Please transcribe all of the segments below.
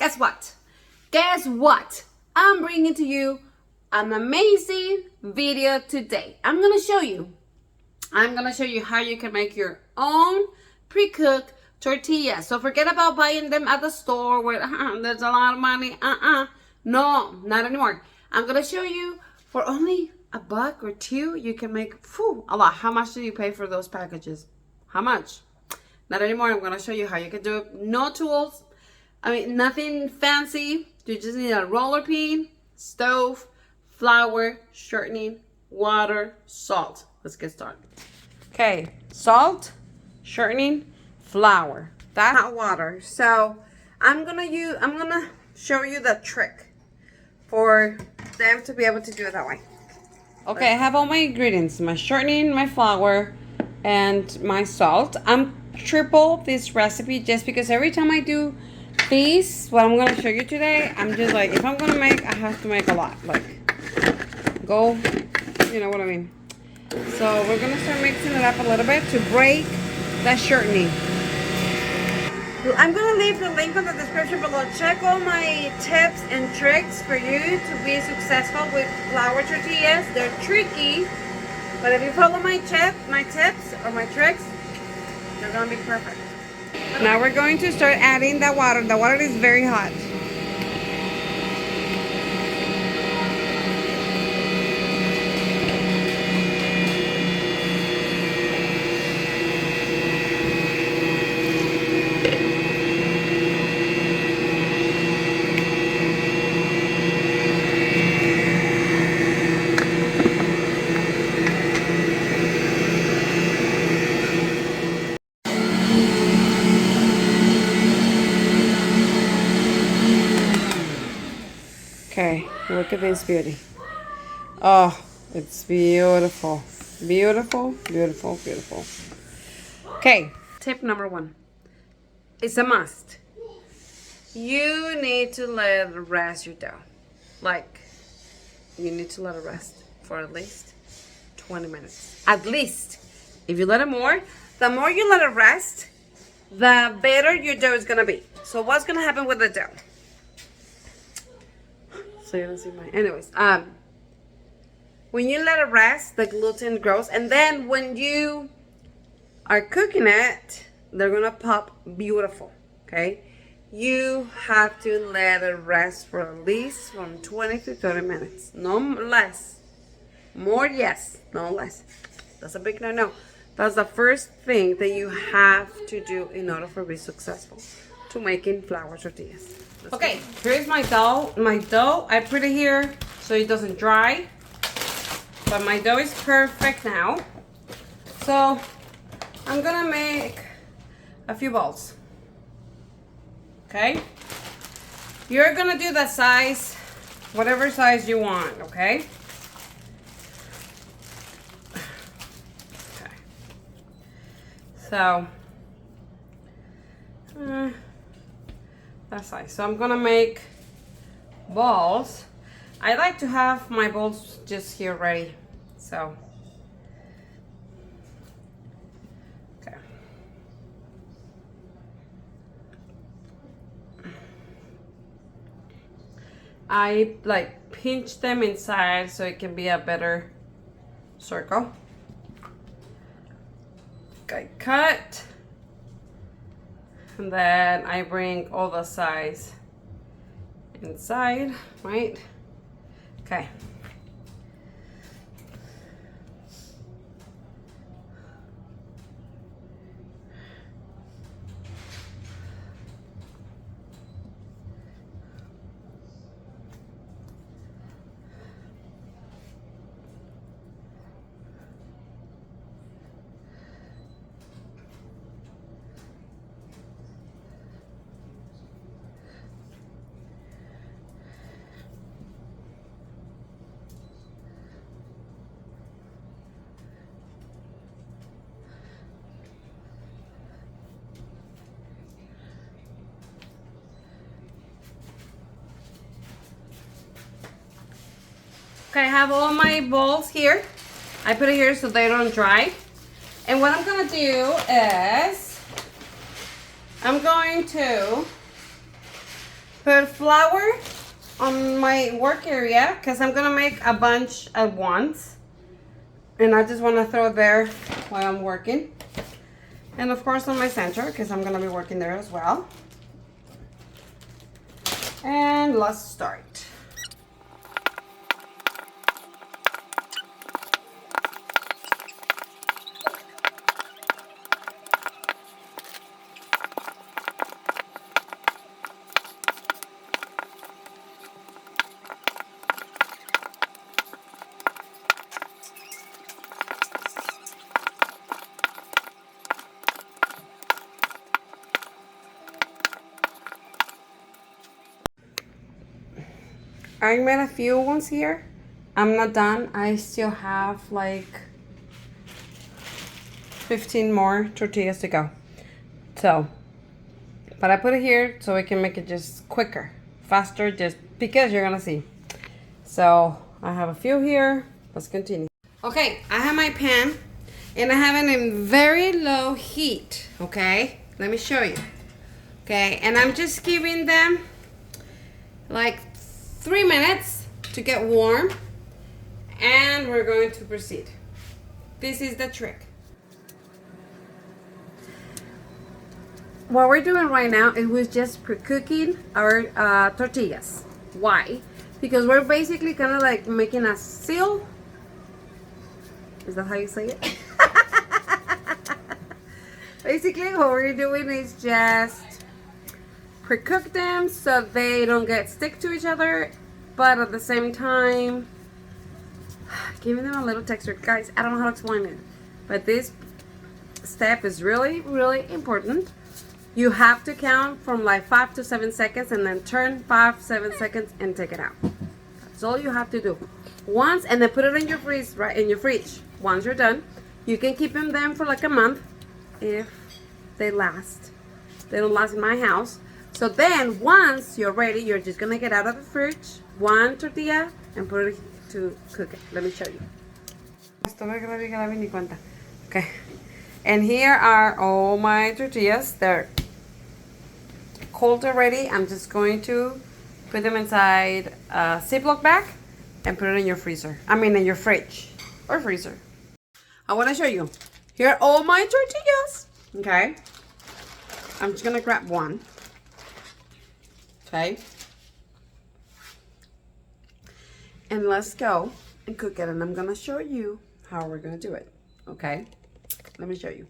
guess what? Guess what? I'm bringing to you an amazing video today. I'm gonna show you how you can make your own pre-cooked tortillas. So forget about buying them at the store where there's a lot of money. No, not anymore. I'm gonna show you for only $1 or $2, you can make a lot. How much do you pay for those packages? How much? Not anymore. I'm gonna show you how you can do it. No tools. I mean, nothing fancy. You just need a roller pin, stove, flour, shortening, water, salt. Let's get started. Okay, salt, shortening, flour. That's hot water. So I'm gonna show you the trick for them to be able to do it that way. Okay, I have all my ingredients: my shortening, my flour, and my salt. I'm triple this recipe just because every time I do this, what I'm gonna show you today, I'm just like, if I'm gonna make, I have to make a lot. Like, go, you know what I mean. So we're gonna start mixing it up a little bit to break that shortening. I'm gonna leave the link on the description below. Check all my tips and tricks for you to be successful with flour tortillas. They're tricky, but if you follow my tips or my tricks, they're gonna be perfect. Now we're going to start adding the water. The water is very hot. Okay, look at this beauty. Oh, it's beautiful. Beautiful, beautiful, beautiful. Okay, tip number 1. It's a must. You need to let it rest your dough. Like, you need to let it rest for at least 20 minutes. At least. If you let it more, the more you let it rest, the better your dough is gonna be. So what's gonna happen with the dough? So you don't see my, anyways, when you let it rest, the gluten grows, and then when you are cooking it, they're gonna pop beautiful. Okay, you have to let it rest for at least from 20 to 30 minutes, no less. More, yes, no less. That's a big no. That's the first thing that you have to do in order for be successful to making flour tortillas. Okay, here's my dough. I put it here so it doesn't dry. But my dough is perfect now. So I'm gonna make a few balls. Okay? You're gonna do the size, whatever size you want, okay? Okay. So that size. So I'm gonna make balls. I like to have my balls just here ready. So okay. I like pinch them inside so it can be a better circle. Okay, cut. And then I bring all the sides inside, right? Okay. Okay, I have all my balls here. I put it here so they don't dry. And what I'm gonna do is I'm going to put flour on my work area because I'm gonna make a bunch at once, and I just want to throw it there while I'm working. And of course on my center because I'm gonna be working there as well. And let's start. I made a few ones here. I'm not done. I still have like 15 more tortillas to go. So, but I put it here so we can make it just quicker, faster, just because you're gonna see. So I have a few here. Let's continue. Okay, I have my pan and I have it in very low heat. Okay, let me show you. Okay, and I'm just giving them like 3 minutes to get warm, and we're going to proceed. This is the trick. What we're doing right now is we're just pre-cooking our tortillas. Why? Because we're basically kind of like making a seal. Is that how you say it? Basically what we're doing is just pre-cook them so they don't get stick to each other, but at the same time giving them a little texture. Guys, I don't know how to explain it, but this step is really, really important. You have to count from like 5 to 7 seconds and then turn 5-7 seconds and take it out. That's all you have to do. Once, and then put it in your freeze, right in your fridge. Once you're done, you can keep them then for like a month if they last. They don't last in my house. So then, once you're ready, you're just gonna get out of the fridge, one tortilla, and put it to cook it. Let me show you. Okay. And here are all my tortillas. They're cold already. I'm just going to put them inside a Ziploc bag and put it in your freezer. I mean, in your fridge or freezer. I wanna show you. Here are all my tortillas. Okay. I'm just gonna grab one. Okay, and let's go and cook it, and I'm gonna show you how we're gonna do it. Okay, let me show you.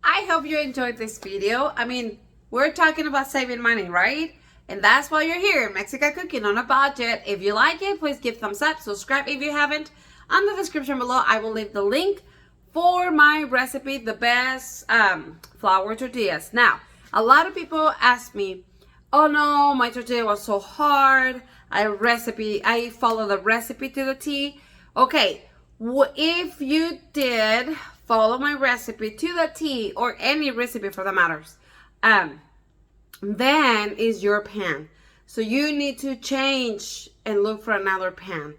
I hope you enjoyed this video. I mean, we're talking about saving money, right? And that's why you're here, Mexican Cooking on a Budget. If you like it, please give thumbs up, subscribe if you haven't. On the description below, I will leave the link for my recipe, the best flour tortillas. Now, a lot of people ask me, oh no, my tortilla was so hard. I follow the recipe to the T. Okay, if you did follow my recipe to the T, or any recipe for that matters, then is your pan. So you need to change and look for another pan.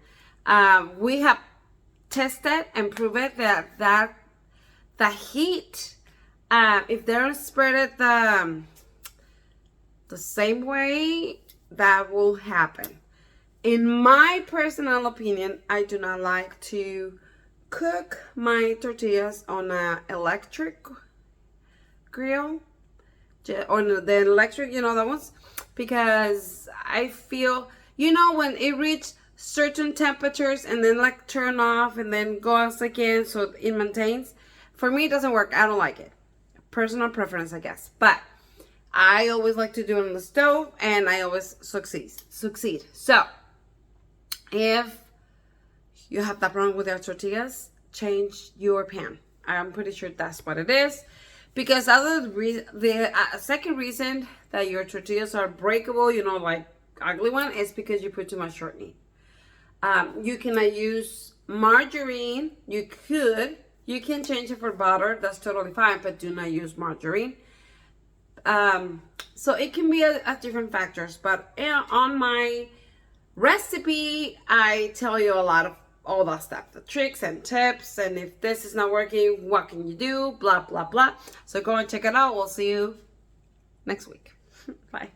We have tested and proven that the heat, if they're spread the same way, that will happen. In my personal opinion, I do not like to cook my tortillas on an electric grill, on the electric, you know, that ones, because I feel, you know, when it reaches certain temperatures and then like turn off and then goes again, so it maintains. For me, it doesn't work. I don't like it. Personal preference, I guess. But I always like to do it on the stove, and I always succeed. So if you have that problem with your tortillas, change your pan. I'm pretty sure that's what it is, Because the second reason that your tortillas are breakable, you know, like ugly one, is because you put too much shortening. You cannot use margarine. You can change it for butter. That's totally fine, but do not use margarine. So it can be a different factors, but on my recipe, I tell you a lot of all that stuff, the tricks and tips, and if this is not working, what can you do, blah, blah, blah. So go and check it out. We'll see you next week. Bye.